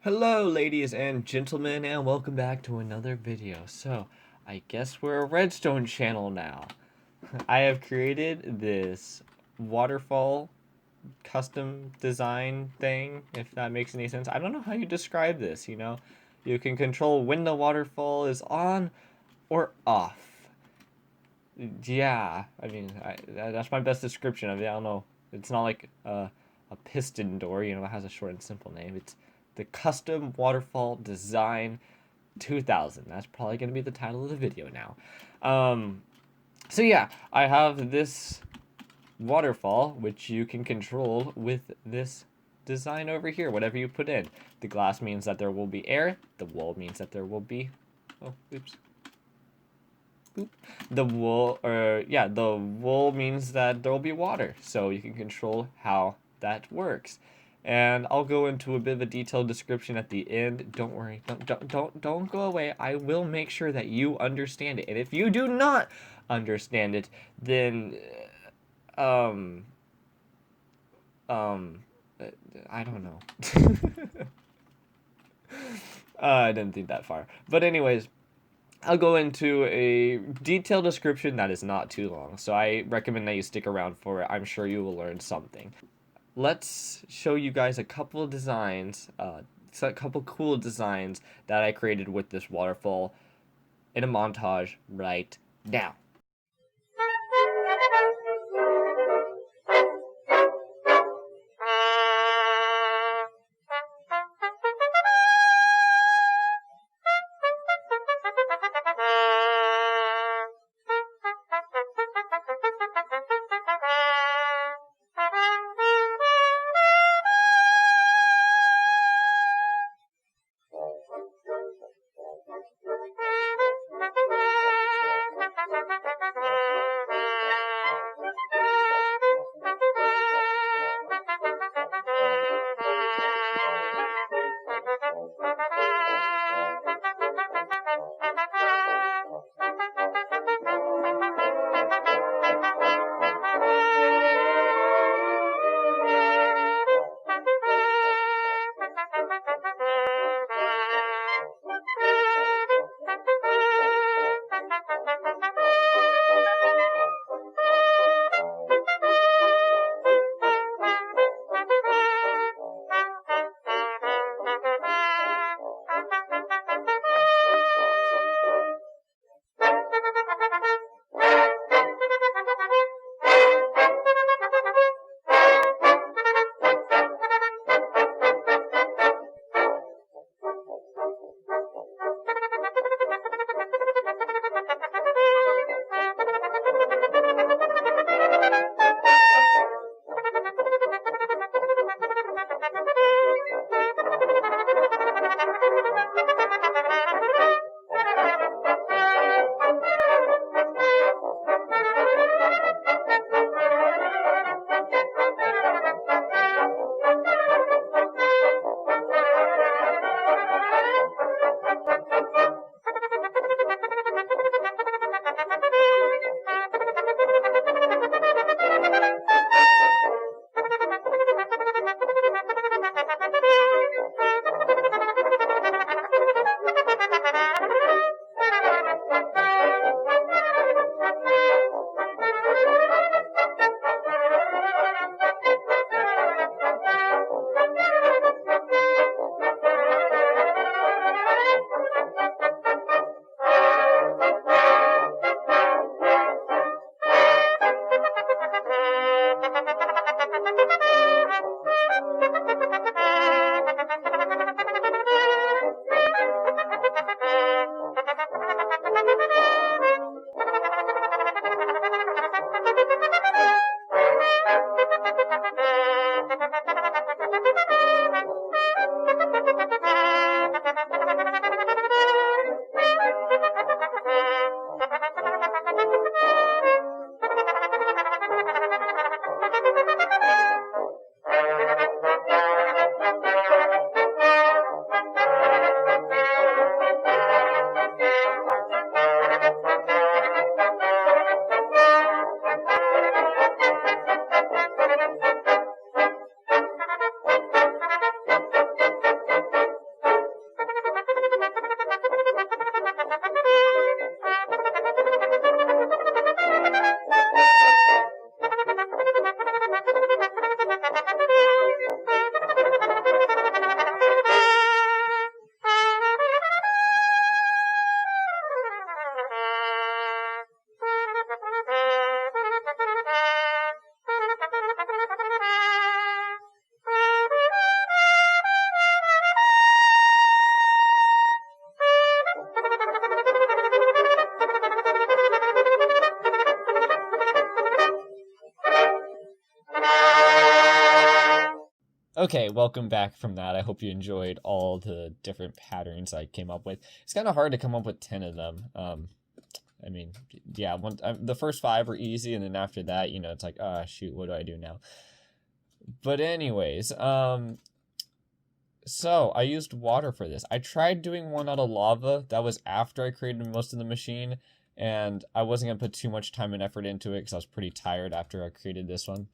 Hello ladies and gentlemen, and welcome back to another video. So, I guess we're a redstone channel now. I have created this waterfall custom design thing, if that makes any sense. I don't know how you describe this, you know? You can control when the waterfall is on or off. Yeah, that's my best description of it. I don't know. It's not like a piston door, it has a short and simple name. It's the custom waterfall design 2000. That's probably going to be the title of the video now. So yeah, I have this waterfall, which you can control with this design over here, whatever you put in. The glass means that there will be air. The wool means that there will be... Oh, oops. The wool means that there will be water, so you can control how that works. And I'll go into a bit of a detailed description at the end. Don't worry, don't go away. I will make sure that you understand it. And if you do not understand it, then um um I don't know. I didn't think that far. But anyways, I'll go into a detailed description that is not too long, so I recommend that you stick around for it. I'm sure you will learn something. Let's show you guys a couple of designs, a couple cool designs that I created with this waterfall in a montage right now. Okay, welcome back from that. I hope you enjoyed all the different patterns I came up with. It's kind of hard to come up with 10 of them. I mean, yeah, the first 5 were easy, and then after that, you know, it's like, ah, shoot, what do I do now? But anyways, so I used water for this. I tried doing one out of lava. That was after I created most of the machine, and I wasn't going to put too much time and effort into it because I was pretty tired after I created this one.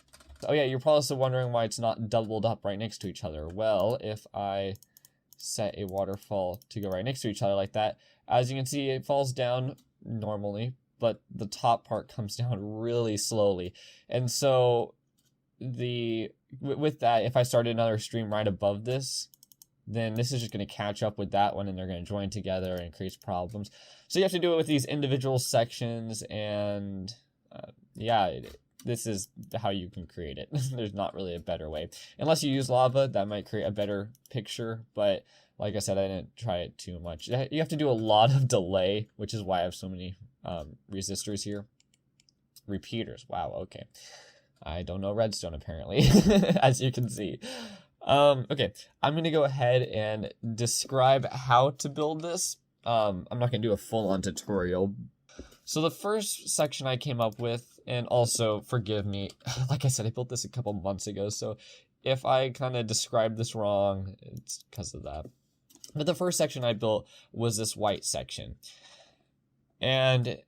Oh yeah, you're probably also wondering why it's not doubled up right next to each other. Well, if I set a waterfall to go right next to each other like that, as you can see, it falls down normally, but the top part comes down really slowly. And so with that, if I started another stream right above this, then this is just going to catch up with that one, and they're going to join together and create problems. So you have to do it with these individual sections, and yeah, this is how you can create it. There's not really a better way. Unless you use lava, that might create a better picture, but like I said, I didn't try it too much. You have to do a lot of delay, which is why I have so many resistors here. Repeaters, wow, okay. I don't know redstone, apparently, as you can see. Okay, I'm going to go ahead and describe how to build this. I'm not going to do a full-on tutorial. So the first section I came up with, and also, forgive me, like I said, I built this a couple months ago, so if I kind of described this wrong, it's because of that. But the first section I built was this white section. And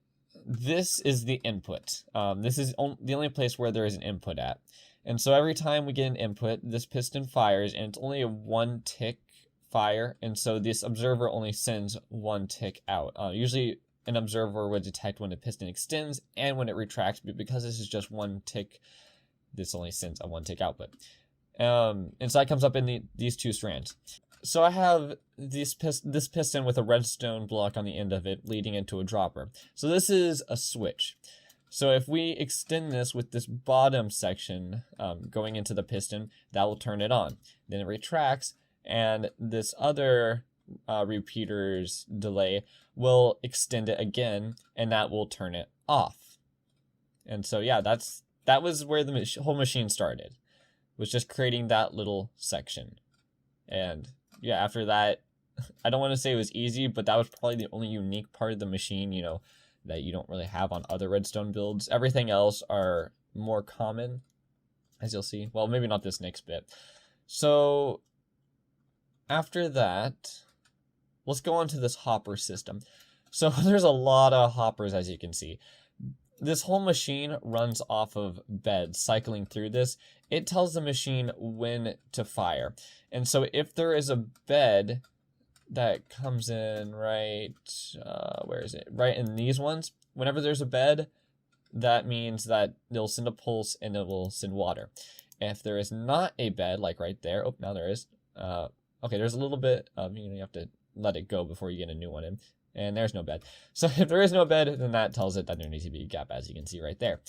this is the input. This is the only place where there is an input at. And so every time we get an input, this piston fires, and it's only a 1 tick fire, and so this observer only sends 1 tick out. Usually an observer would detect when a piston extends and when it retracts, but because this is just 1 tick, this only sends a 1 tick output. And so that comes up in these 2 strands. So I have this piston with a redstone block on the end of it leading into a dropper. So this is a switch. So if we extend this with this bottom section going into the piston, that will turn it on. Then it retracts, and this other repeater's delay will extend it again, and that will turn it off. And so yeah, that was where the whole machine started, was just creating that little section. And yeah, after that, I don't want to say it was easy, but that was probably the only unique part of the machine, you know, that you don't really have on other redstone builds. Everything else are more common, as you'll see. Well, maybe not this next bit. So after that, let's go on to this hopper system. So there's a lot of hoppers, as you can see. This whole machine runs off of beds cycling through this. It tells the machine when to fire. And so if there is a bed that comes in right, where is it? Right in these ones. Whenever there's a bed, that means that it'll send a pulse and it will send water. If there is not a bed, like right there, oh, now there is. Okay, there's a little bit, you have to let it go before you get a new one in. And there's no bed. So if there is no bed, then that tells it that there needs to be a gap, as you can see right there.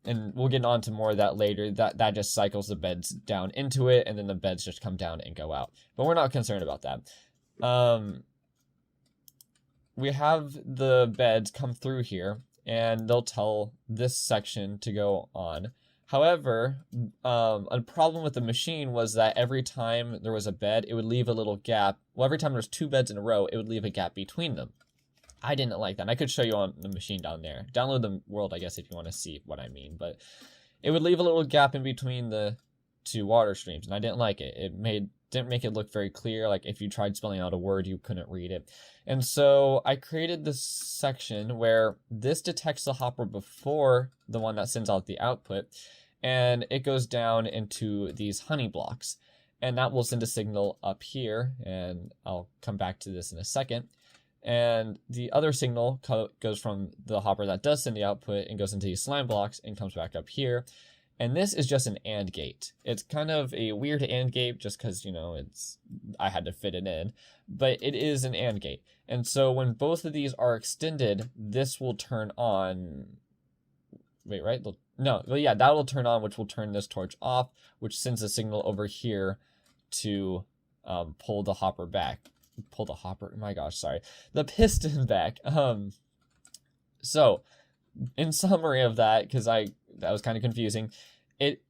And we'll get on to more of that later. That just cycles the beds down into it, and then the beds just come down and go out. But we're not concerned about that. We have the beds come through here, and they'll tell this section to go on. However, a problem with the machine was that every time there was a bed, it would leave a little gap. Well, every time there's 2 beds in a row, it would leave a gap between them. I didn't like that. And I could show you on the machine down there. Download the world, I guess, if you want to see what I mean. But it would leave a little gap in between the 2 water streams, and I didn't like it. Didn't make it look very clear. Like if you tried spelling out a word, you couldn't read it. And so I created this section where this detects the hopper before the one that sends out the output, and it goes down into these honey blocks, and that will send a signal up here, and I'll come back to this in a second. And the other signal goes from the hopper that does send the output and goes into these slime blocks and comes back up here. And this is just an AND gate. It's kind of a weird AND gate just because, you know, I had to fit it in, but it is an AND gate. And so when both of these are extended, this will turn on. Wait, right? No, well, yeah, that will turn on, which will turn this torch off, which sends a signal over here to pull the hopper back. Pull the hopper, my gosh, sorry. The piston back. So, in summary of that, because that was kind of confusing,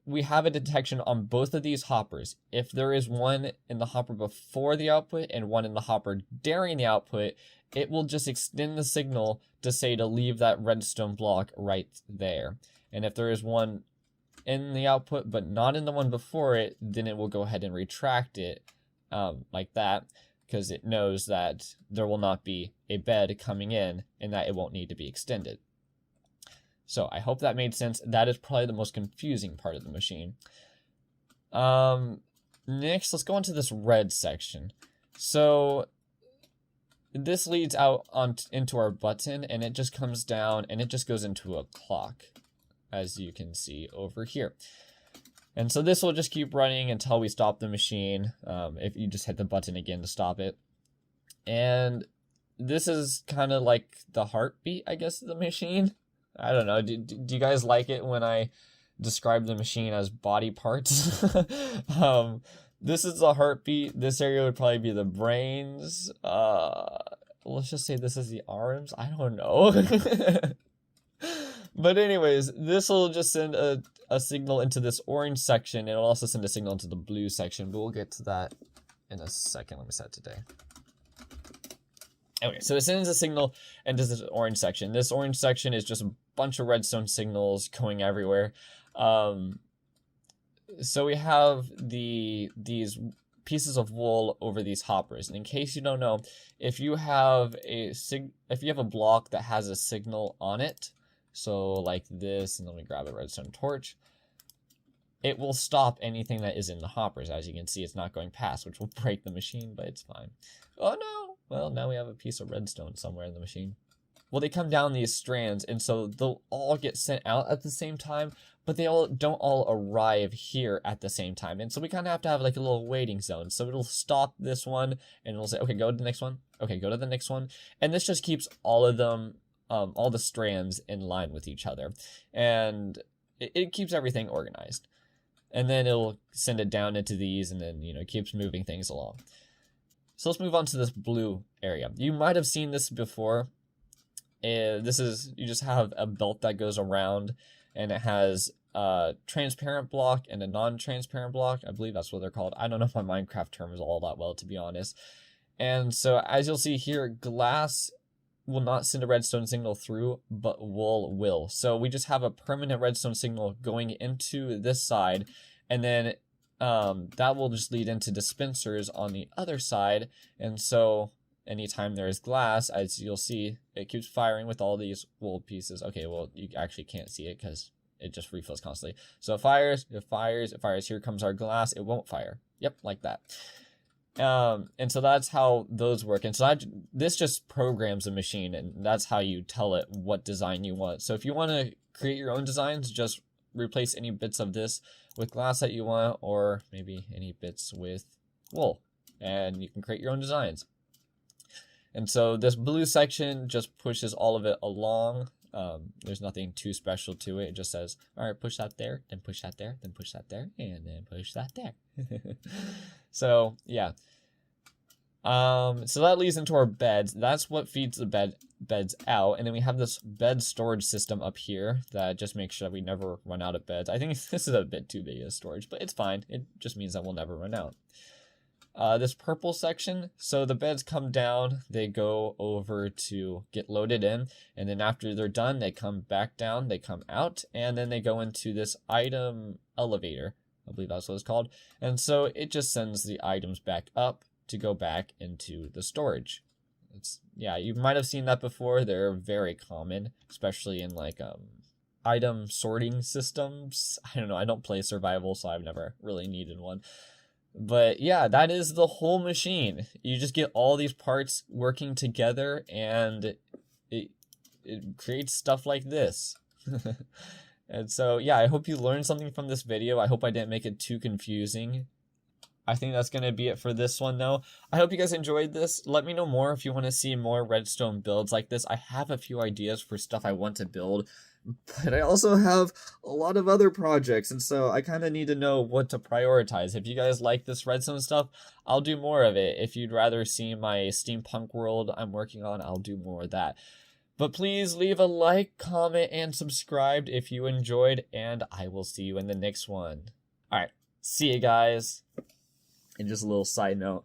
we have a detection on both of these hoppers. If there is one in the hopper before the output and one in the hopper during the output, it will just extend the signal to say to leave that redstone block right there. And if there is one in the output but not in the one before it, then it will go ahead and retract it like that, because it knows that there will not be a bed coming in and that it won't need to be extended. So I hope that made sense. That is probably the most confusing part of the machine. Next, let's go into this red section. So this leads out into our button, and it just comes down and it just goes into a clock, as you can see over here. And so this will just keep running until we stop the machine, if you just hit the button again to stop it. And this is kind of like the heartbeat, I guess, of the machine. I don't know. Do you guys like it when I describe the machine as body parts? This is the heartbeat. This area would probably be the brains. Let's just say this is the arms. I don't know. But anyways, this will just send a signal into this orange section. It'll also send a signal into the blue section, but we'll get to that in a second. Let me set today. Okay, so it sends a signal into this orange section. This orange section is just a bunch of redstone signals going everywhere. So we have these pieces of wool over these hoppers. And in case you don't know, if you have a block that has a signal on it, so like this, and let me grab a redstone torch, it will stop anything that is in the hoppers. As you can see, it's not going past, which will break the machine, but it's fine. Oh no! Well, now we have a piece of redstone somewhere in the machine. Well, they come down these strands, and so they'll all get sent out at the same time, but they don't all arrive here at the same time. And so we kind of have to have like a little waiting zone. So it'll stop this one, and it'll say, okay, go to the next one. Okay, go to the next one. And this just keeps all of them, all the strands in line with each other. And it keeps everything organized. And then it'll send it down into these, and then, it keeps moving things along. So let's move on to this blue area. You might have seen this before. You just have a belt that goes around, and it has a transparent block and a non-transparent block. I believe that's what they're called. I don't know if my Minecraft term is all that well, to be honest. And so as you'll see here, glass will not send a redstone signal through, but wool will. So we just have a permanent redstone signal going into this side, and then that will just lead into dispensers on the other side. And so anytime there is glass, as you'll see, it keeps firing with all these wool pieces. Okay, well, you actually can't see it because it just refills constantly. So it fires, it fires, it fires. Here comes our glass. It won't fire. Yep, like that. And so that's how those work. And so this just programs a machine, and that's how you tell it what design you want. So if you want to create your own designs, just replace any bits of this with glass that you want, or maybe any bits with wool, and you can create your own designs. And so this blue section just pushes all of it along. There's nothing too special to it. It just says, all right, push that there, then push that there, then push that there, and then push that there. So yeah. So that leads into our beds. That's what feeds the beds out. And then we have this bed storage system up here that just makes sure that we never run out of beds. I think this is a bit too big of storage, but it's fine. It just means that we'll never run out. This purple section, so the beds come down, they go over to get loaded in, and then after they're done, they come back down, they come out, and then they go into this item elevator. I believe that's what it's called. And so it just sends the items back up to go back into the storage. Yeah, you might have seen that before. They're very common, especially in like item sorting systems. I don't know, I don't play survival, so I've never really needed one. But yeah, that is the whole machine. You just get all these parts working together, and it creates stuff like this. And so yeah, I hope you learned something from this video. I hope I didn't make it too confusing. I think that's going to be it for this one, though. I hope you guys enjoyed this. Let me know more if you want to see more redstone builds like this. I have a few ideas for stuff I want to build, but I also have a lot of other projects, and so I kind of need to know what to prioritize. If you guys like this redstone stuff, I'll do more of it. If you'd rather see my steampunk world I'm working on, I'll do more of that. But please leave a like, comment, and subscribe if you enjoyed, and I will see you in the next one. All right, see you guys. And just a little side note,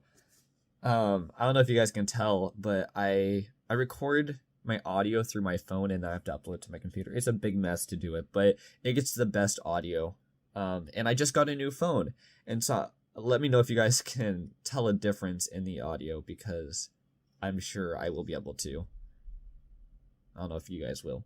I don't know if you guys can tell, but I record my audio through my phone and I have to upload it to my computer. It's a big mess to do it, but it gets the best audio. And I just got a new phone, and so let me know if you guys can tell a difference in the audio, because I'm sure I will be able to. I don't know if you guys will.